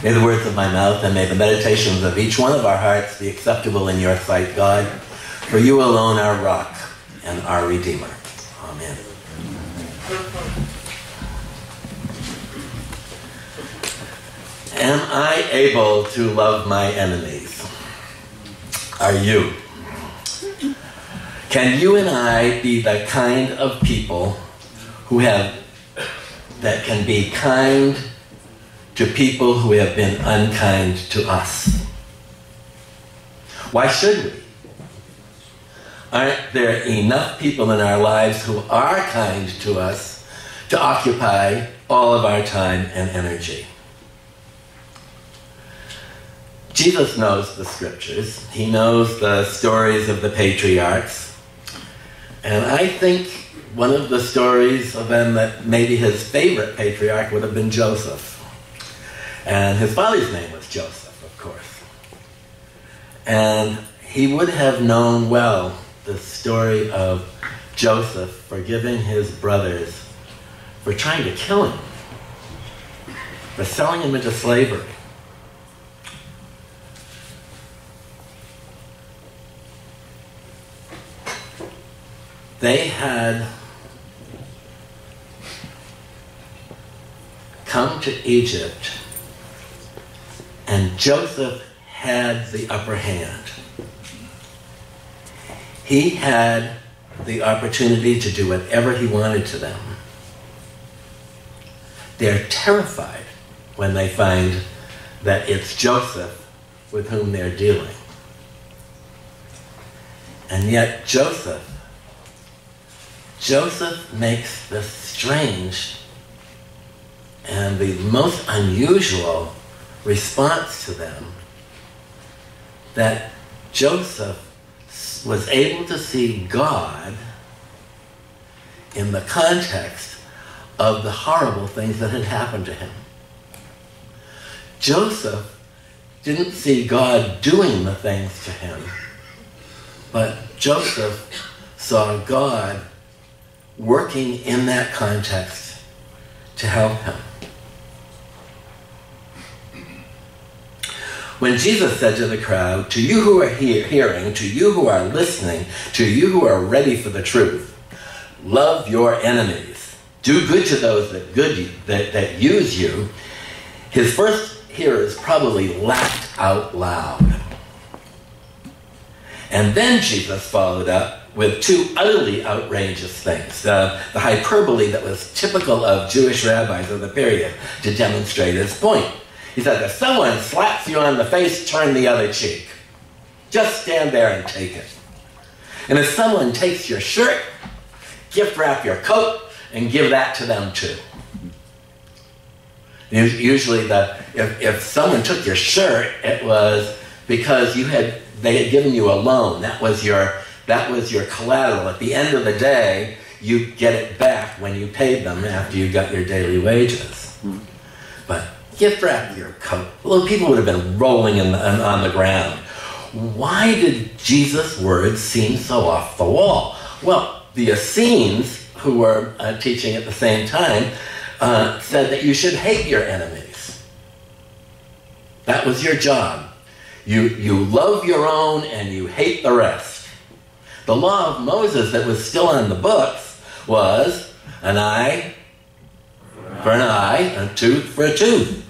May the words of my mouth and may the meditations of each one of our hearts be acceptable in your sight, God, for you alone are rock and our Redeemer. Amen. Am I able to love my enemies? Are you? Can you and I be the kind of people that can be kind to people who have been unkind to us? Why should we? Aren't there enough people in our lives who are kind to us to occupy all of our time and energy? Jesus knows the scriptures. He knows the stories of the patriarchs. And I think one of the stories of them that maybe his favorite patriarch would have been Joseph. And his father's name was Joseph, of course. And he would have known well the story of Joseph forgiving his brothers for trying to kill him, for selling him into slavery. They had come to Egypt, and Joseph had the upper hand. He had the opportunity to do whatever he wanted to them. They're terrified when they find that it's Joseph with whom they're dealing. And yet Joseph makes this strange and the most unusual response to them, that Joseph was able to see God in the context of the horrible things that had happened to him. Joseph didn't see God doing the things to him, but Joseph saw God working in that context to help him. When Jesus said to the crowd, "To you who are hearing, to you who are listening, to you who are ready for the truth, love your enemies. Do good to those that use you," his first hearers probably laughed out loud. And then Jesus followed up with two utterly outrageous things. The hyperbole that was typical of Jewish rabbis of the period to demonstrate his point. He said, if someone slaps you on the face, turn the other cheek. Just stand there and take it. And if someone takes your shirt, gift wrap your coat and give that to them too. Usually if someone took your shirt, it was because they had given you a loan. That was your collateral. At the end of the day, you get it back when you paid them after you got your daily wages. But gift wrap your coat. Well, people would have been rolling on the ground. Why did Jesus' words seem so off the wall? Well, the Essenes, who were teaching at the same time, said that you should hate your enemies. That was your job. You love your own and you hate the rest. The law of Moses that was still on the books was an eye for an eye, a tooth for a tooth.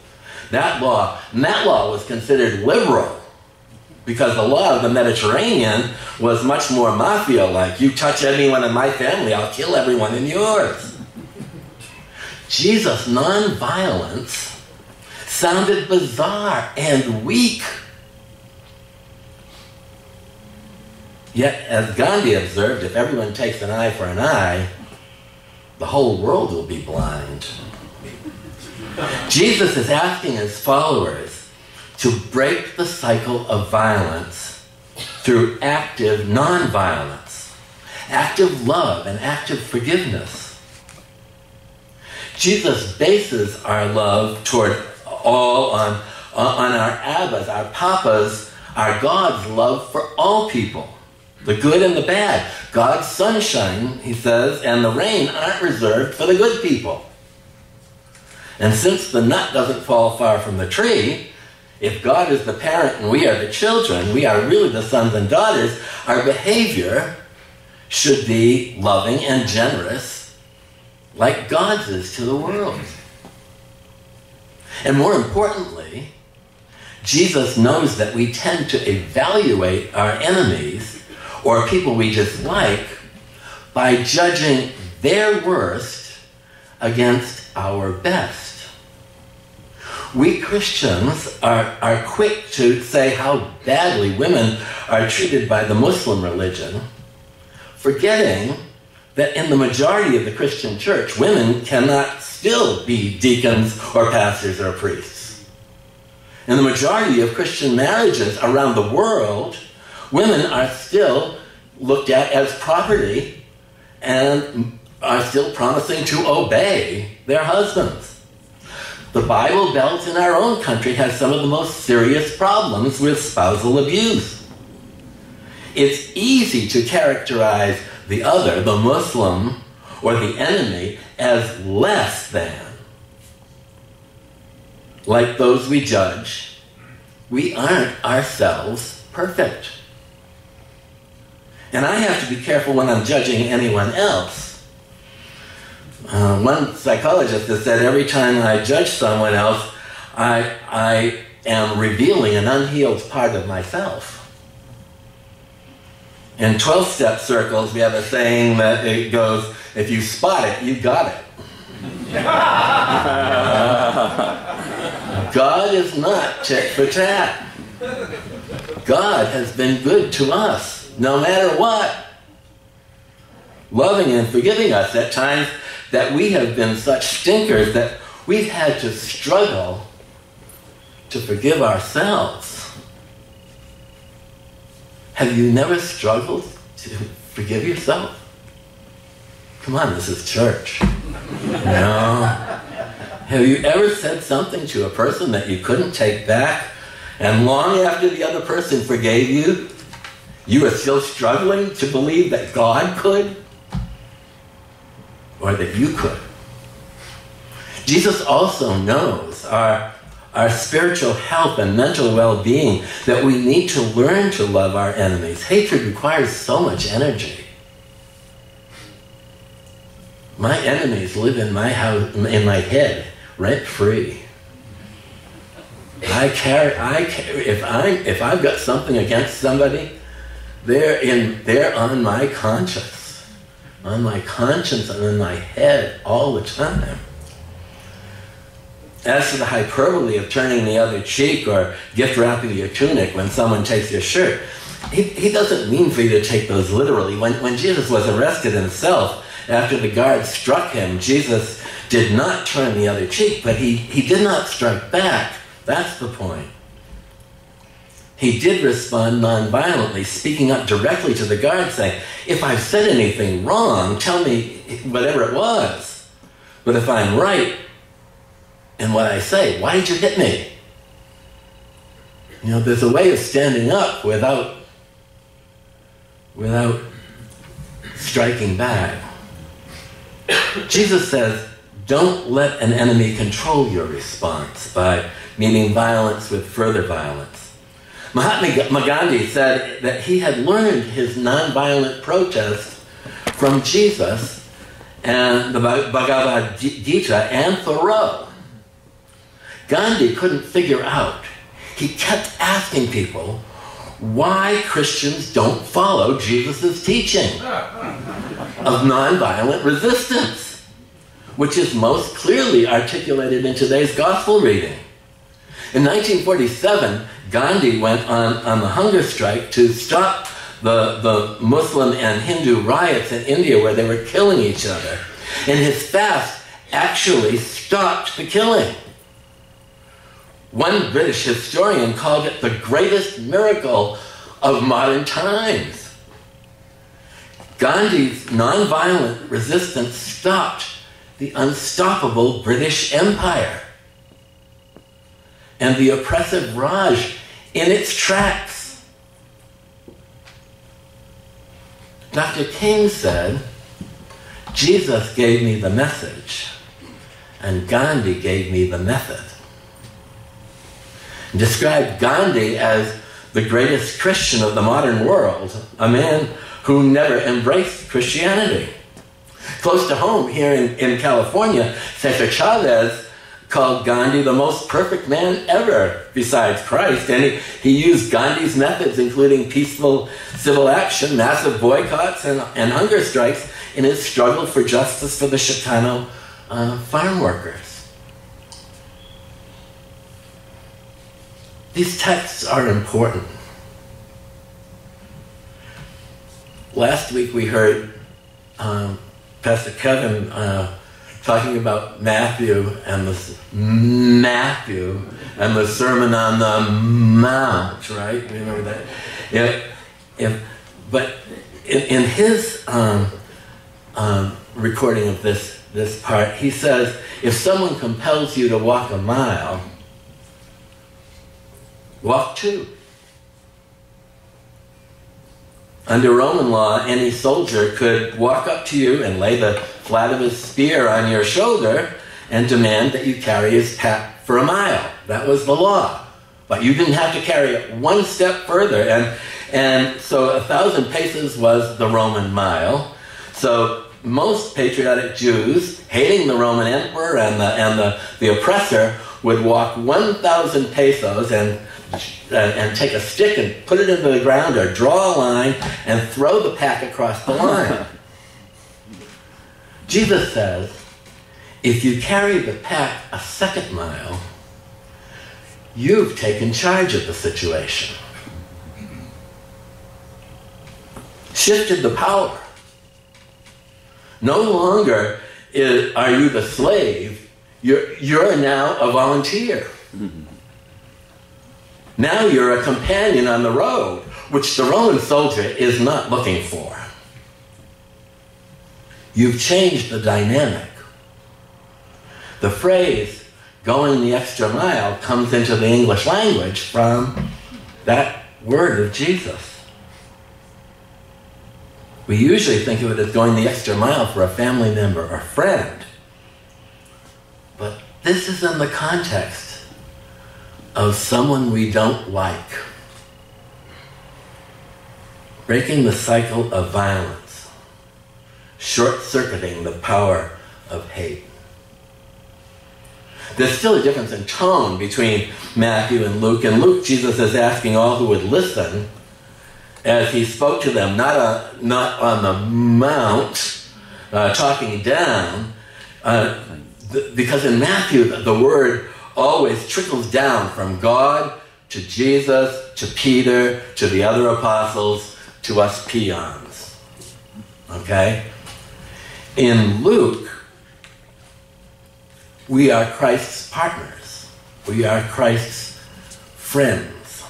That law was considered liberal because the law of the Mediterranean was much more mafia-like. You touch anyone in my family, I'll kill everyone in yours. Jesus' nonviolence sounded bizarre and weak. Yet, as Gandhi observed, if everyone takes an eye for an eye, the whole world will be blind. Jesus is asking his followers to break the cycle of violence through active nonviolence, active love, and active forgiveness. Jesus bases our love toward all on our Abbas, our Papas, our God's love for all people. The good and the bad. God's sunshine, he says, and the rain aren't reserved for the good people. And since the nut doesn't fall far from the tree, if God is the parent and we are the children, we are really the sons and daughters, our behavior should be loving and generous like God's is to the world. And more importantly, Jesus knows that we tend to evaluate our enemies or people we dislike by judging their worst against our best. We Christians are quick to say how badly women are treated by the Muslim religion, forgetting that in the majority of the Christian church, women cannot still be deacons or pastors or priests. In the majority of Christian marriages around the world, women are still looked at as property and are still promising to obey their husbands. The Bible Belt in our own country has some of the most serious problems with spousal abuse. It's easy to characterize the other, the Muslim, or the enemy, as less than. Like those we judge, we aren't ourselves perfect. And I have to be careful when I'm judging anyone else. One psychologist has said every time I judge someone else, I am revealing an unhealed part of myself. In 12-step circles, we have a saying that it goes, if you spot it, you got it. God is not tit for tat. God has been good to us, no matter what. Loving and forgiving us at times that we have been such stinkers that we've had to struggle to forgive ourselves. Have you never struggled to forgive yourself? Come on, this is church. No. Have you ever said something to a person that you couldn't take back, and long after the other person forgave you, you were still struggling to believe that God could? Or that you could? Jesus also knows our spiritual health and mental well-being, that we need to learn to love our enemies. Hatred requires so much energy. My enemies live in my house, in my head, rent-free. If I've got something against somebody, they're on my conscience. On my conscience and in my head all the time. As for the hyperbole of turning the other cheek or gift wrapping your tunic when someone takes your shirt, he doesn't mean for you to take those literally. When Jesus was arrested himself, after the guards struck him, Jesus did not turn the other cheek, but he did not strike back. That's the point. He did respond nonviolently, speaking up directly to the guard, saying, if I've said anything wrong, tell me whatever it was. But if I'm right in what I say, why did you hit me? You know, there's a way of standing up without striking back. Jesus says, don't let an enemy control your response by meeting violence with further violence. Mahatma Gandhi said that he had learned his nonviolent protest from Jesus and the Bhagavad Gita and Thoreau. Gandhi couldn't figure out. He kept asking people why Christians don't follow Jesus' teaching of nonviolent resistance, which is most clearly articulated in today's gospel reading. In 1947, Gandhi went on the hunger strike to stop the Muslim and Hindu riots in India where they were killing each other. And his fast actually stopped the killing. One British historian called it the greatest miracle of modern times. Gandhi's nonviolent resistance stopped the unstoppable British Empire and the oppressive Raj in its tracks. Dr. King said, Jesus gave me the message, and Gandhi gave me the method. And described Gandhi as the greatest Christian of the modern world, a man who never embraced Christianity. Close to home, here in California, Cesar Chavez called Gandhi the most perfect man ever besides Christ. And he used Gandhi's methods, including peaceful civil action, massive boycotts, and hunger strikes in his struggle for justice for the Chicano farm workers. These texts are important. Last week we heard Pastor Kevin talking about Matthew and the Sermon on the Mount, right? You remember that? But in his recording of this part, he says, if someone compels you to walk a mile, walk 2. Under Roman law, any soldier could walk up to you and lay the flat of his spear on your shoulder and demand that you carry his pack for a mile. That was the law. But you didn't have to carry it one step further. And so 1,000 paces was the Roman mile. So most patriotic Jews, hating the Roman emperor and the oppressor, would walk 1,000 pesos and take a stick and put it into the ground or draw a line and throw the pack across the line. Jesus says, if you carry the pack a second mile, you've taken charge of the situation. Shifted the power. No longer are you the slave, you're now a volunteer. Now you're a companion on the road, which the Roman soldier is not looking for. You've changed the dynamic. The phrase, going the extra mile, comes into the English language from that word of Jesus. We usually think of it as going the extra mile for a family member or friend. But this is in the context of someone we don't like. Breaking the cycle of violence. Short-circuiting the power of hate. There's still a difference in tone between Matthew and Luke. In Luke, Jesus is asking all who would listen as he spoke to them, not on the mount, talking down, because in Matthew, the word always trickles down from God to Jesus, to Peter, to the other apostles, to us peons. Okay? In Luke, we are Christ's partners. We are Christ's friends.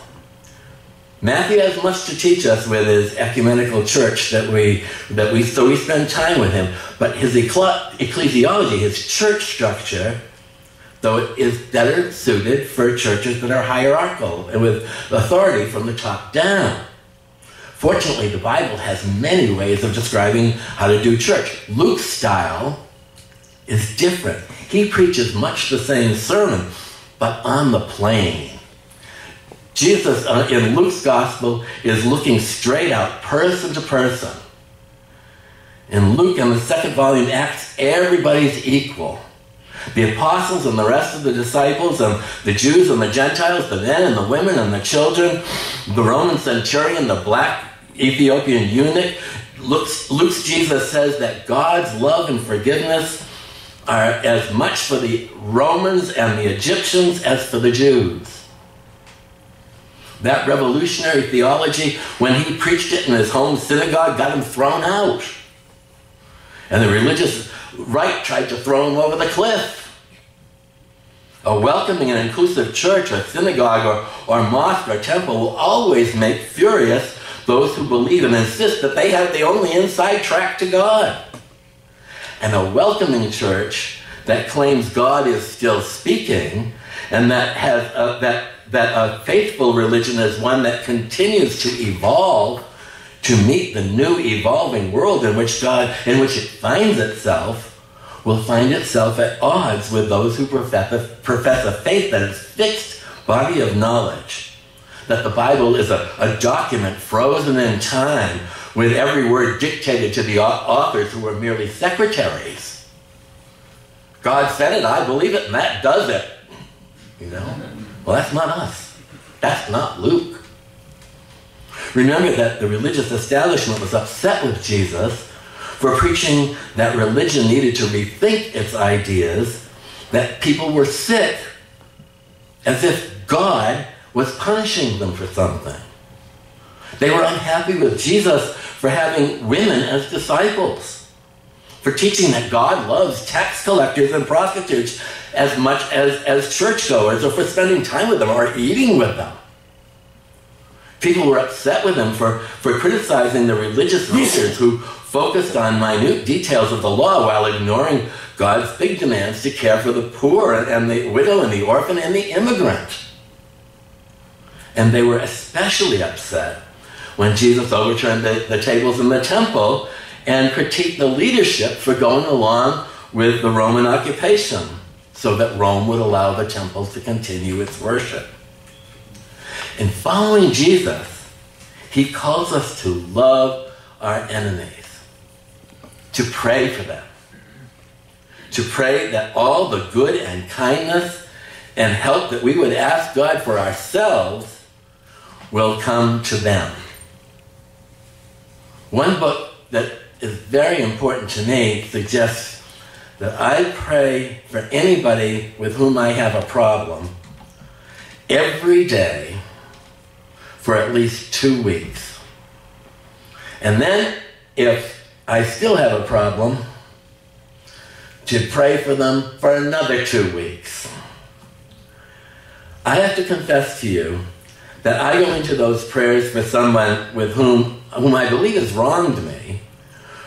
Matthew has much to teach us with his ecumenical church so we spend time with him. But his ecclesiology, his church structure, though it is better suited for churches that are hierarchical and with authority from the top down. Fortunately, the Bible has many ways of describing how to do church. Luke's style is different. He preaches much the same sermon, but on the plane. Jesus, in Luke's gospel, is looking straight out, person to person. In Luke, in the second volume, Acts, everybody's equal. The apostles and the rest of the disciples and the Jews and the Gentiles, the men and the women and the children, the Roman centurion, the black Ethiopian eunuch. Luke's Jesus says that God's love and forgiveness are as much for the Romans and the Egyptians as for the Jews. That revolutionary theology, when he preached it in his home synagogue, got him thrown out. And the religious right tried to throw him over the cliff. A welcoming and inclusive church, or synagogue, or mosque, or temple will always make furious those who believe and insist that they have the only inside track to God. And a welcoming church that claims God is still speaking, and that has that a faithful religion is one that continues to evolve to meet the new evolving world in which it finds itself, will find itself at odds with those who profess a faith that is fixed body of knowledge, that the Bible is a document frozen in time with every word dictated to the authors who were merely secretaries. God said it, I believe it, and that does it. You know? Well, that's not us. That's not Luke. Remember that the religious establishment was upset with Jesus for preaching that religion needed to rethink its ideas, that people were sick, as if God was punishing them for something. They were unhappy with Jesus for having women as disciples, for teaching that God loves tax collectors and prostitutes as much as churchgoers, or for spending time with them or eating with them. People were upset with him for criticizing the religious leaders who focused on minute details of the law while ignoring God's big demands to care for the poor and the widow and the orphan and the immigrant. And they were especially upset when Jesus overturned the tables in the temple and critiqued the leadership for going along with the Roman occupation so that Rome would allow the temple to continue its worship. In following Jesus, he calls us to love our enemies, to pray for them, to pray that all the good and kindness and help that we would ask God for ourselves will come to them. One book that is very important to me suggests that I pray for anybody with whom I have a problem every day for at least 2 weeks. And then, if I still have a problem, to pray for them for another 2 weeks. I have to confess to you that I go into those prayers for someone with whom I believe has wronged me,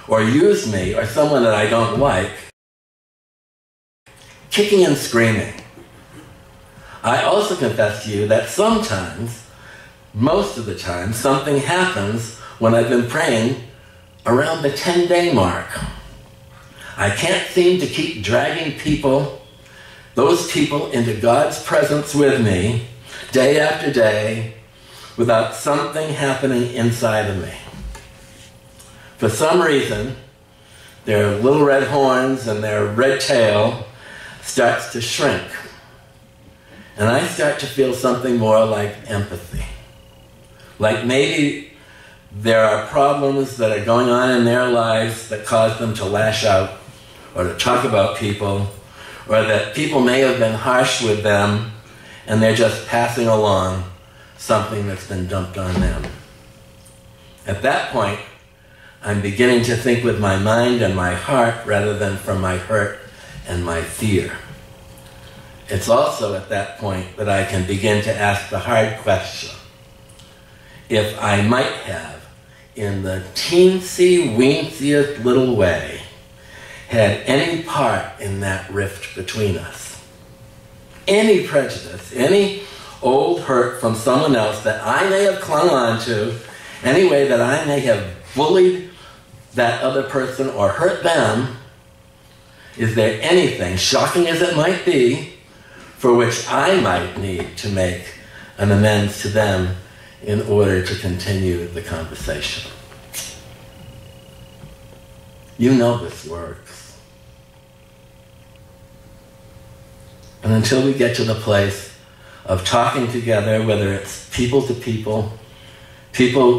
or used me, or someone that I don't like, kicking and screaming. I also confess to you that sometimes, most of the time, something happens when I've been praying around the 10-day mark. I can't seem to keep dragging those people into God's presence with me, day after day, without something happening inside of me. For some reason, their little red horns and their red tail starts to shrink. And I start to feel something more like empathy. Like maybe there are problems that are going on in their lives that cause them to lash out or to talk about people, or that people may have been harsh with them and they're just passing along something that's been dumped on them. At that point, I'm beginning to think with my mind and my heart rather than from my hurt and my fear. It's also at that point that I can begin to ask the hard question. If I might have, in the teensy-weensiest little way, had any part in that rift between us, any prejudice, any old hurt from someone else that I may have clung on to, any way that I may have bullied that other person or hurt them, is there anything, shocking as it might be, for which I might need to make an amends to them in order to continue the conversation? You know this works. And until we get to the place of talking together, whether it's people to people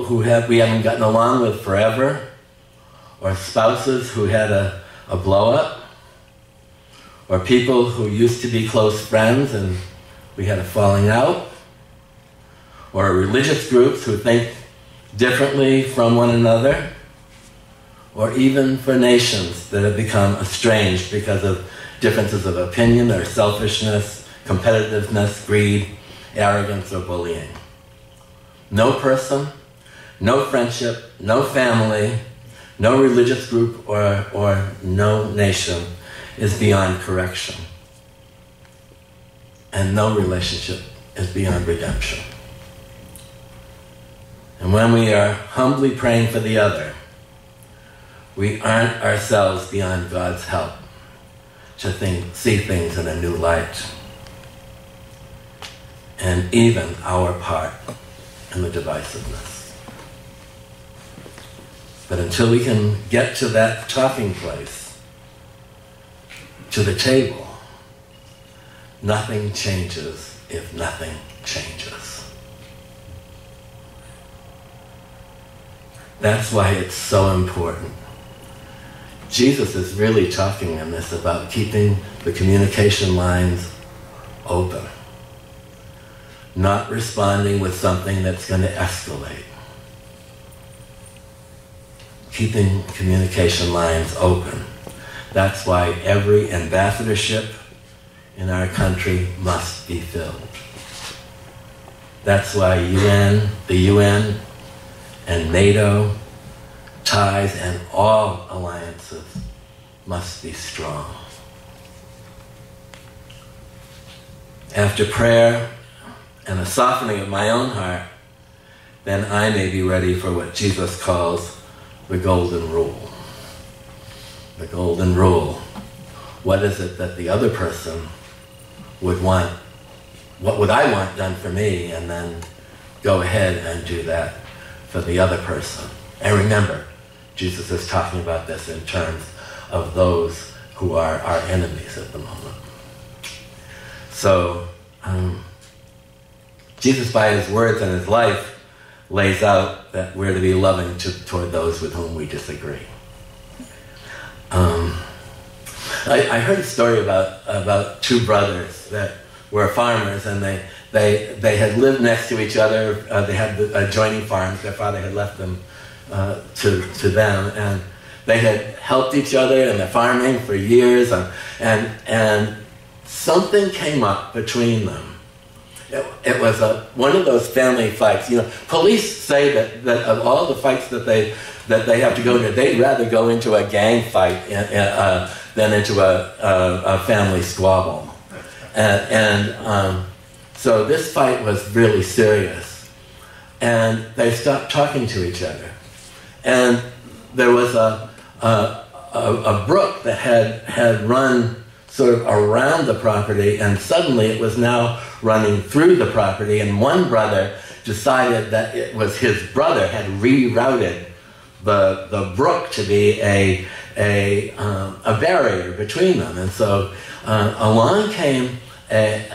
who we haven't gotten along with forever, or spouses who had a blow-up, or people who used to be close friends and we had a falling out, or religious groups who think differently from one another, or even for nations that have become estranged because of differences of opinion or selfishness, competitiveness, greed, arrogance, or bullying. No person, no friendship, no family, no religious group, or no nation is beyond correction. And no relationship is beyond redemption. And when we are humbly praying for the other, we aren't ourselves beyond God's help. to see things in a new light. And even our part in the divisiveness. But until we can get to that talking place, to the table, nothing changes if nothing changes. That's why it's so important. Jesus is really talking in this about keeping the communication lines open, not responding with something that's going to escalate. Keeping communication lines open. That's why every ambassadorship in our country must be filled. That's why the UN and NATO ties and all alliances must be strong. After prayer and a softening of my own heart, then I may be ready for what Jesus calls the golden rule. The golden rule. What is it that the other person would want? What would I want done for me? And then go ahead and do that for the other person. And remember, Jesus is talking about this in terms of those who are our enemies at the moment. So, Jesus, by his words and his life, lays out that we're to be loving toward those with whom we disagree. I heard a story about two brothers that were farmers, and they had lived next to each other. They had adjoining farms. Their father had left them to them, and they had helped each other in their farming for years, and something came up between them. It was one of those family fights. You know, police say that of all the fights that they have to go into, they'd rather go into a gang fight than into a family squabble. So this fight was really serious, and they stopped talking to each other. And there was a brook that had run sort of around the property, and suddenly it was now running through the property, and one brother decided that it was his brother had rerouted the brook to be a barrier between them. And so along came a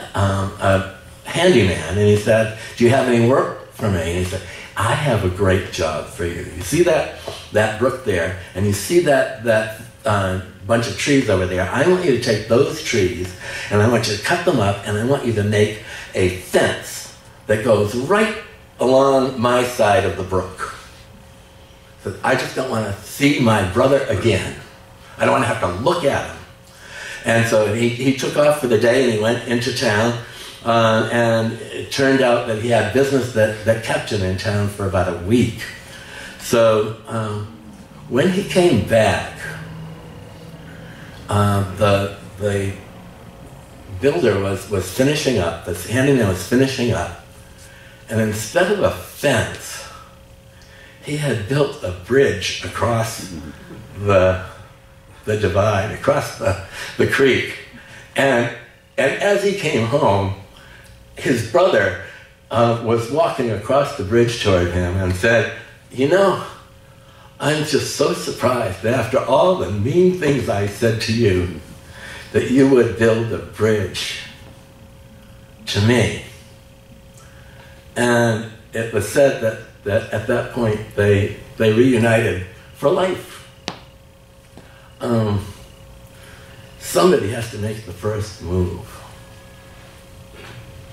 handyman, and he said, "Do you have any work for me?" And he said, "I have a great job for you. You see that brook there, and you see that bunch of trees over there. I want you to take those trees, and I want you to cut them up, and I want you to make a fence that goes right along my side of the brook. So I just don't want to see my brother again. I don't want to have to look at him." And so he took off for the day, and he went into town, and it turned out that he had business that kept him in town for about a week. So when he came back, the builder was finishing up, the handyman was finishing up, and instead of a fence, he had built a bridge across the divide, across the creek. And as he came home, his brother was walking across the bridge toward him and said, "You know, I'm just so surprised that after all the mean things I said to you, that you would build a bridge to me." And it was said that at that point they reunited for life. Somebody has to make the first move.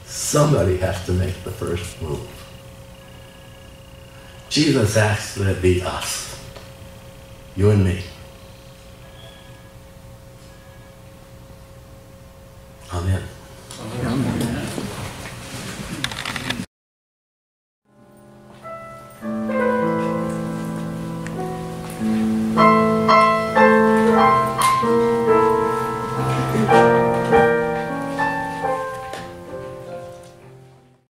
Somebody has to make the first move. Jesus asks that it be us, you and me.